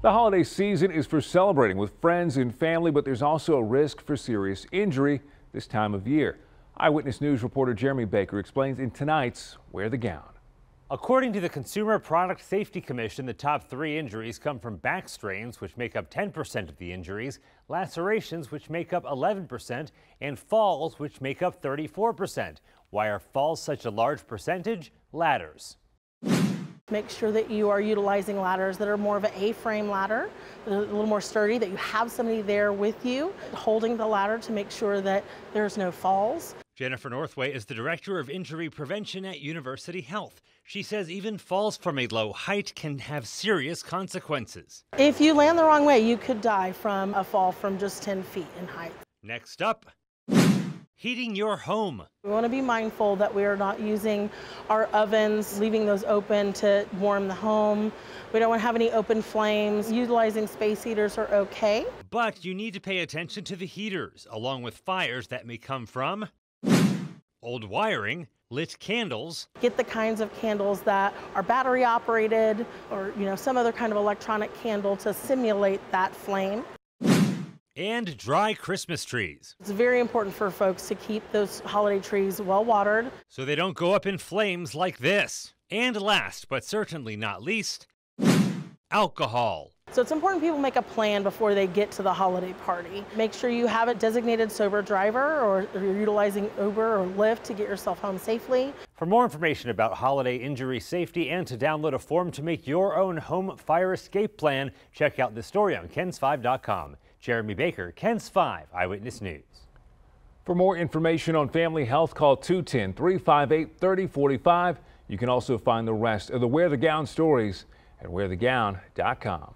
The holiday season is for celebrating with friends and family, but there's also a risk for serious injury this time of year. Eyewitness News reporter Jeremy Baker explains in tonight's Wear the Gown. According to the Consumer Product Safety Commission, the top 3 injuries come from back strains, which make up 10% of the injuries, lacerations, which make up 11%, and falls, which make up 34%. Why are falls such a large percentage? Ladders. Make sure that you are utilizing ladders that are more of an A-frame ladder, a little more sturdy, that you have somebody there with you holding the ladder to make sure that there's no falls. Jennifer Northway is the Director of Injury Prevention at University Health. She says even falls from a low height can have serious consequences. If you land the wrong way, you could die from a fall from just 10 feet in height. Next up, heating your home. We want to be mindful that we are not using our ovens, leaving those open to warm the home. We don't want to have any open flames. Utilizing space heaters are okay. But you need to pay attention to the heaters, along with fires that may come from old wiring, lit candles. Get the kinds of candles that are battery operated or, some other kind of electronic candle to simulate that flame. And dry Christmas trees. It's very important for folks to keep those holiday trees well watered, so they don't go up in flames like this. And last, but certainly not least, alcohol. So it's important people make a plan before they get to the holiday party. Make sure you have a designated sober driver, or you're utilizing Uber or Lyft to get yourself home safely. For more information about holiday injury safety and to download a form to make your own home fire escape plan, check out this story on KENS5.com. Jeremy Baker, KENS 5 Eyewitness News. For more information on family health, call 210-358-3045. You can also find the rest of the Wear the Gown stories at wearthegown.com.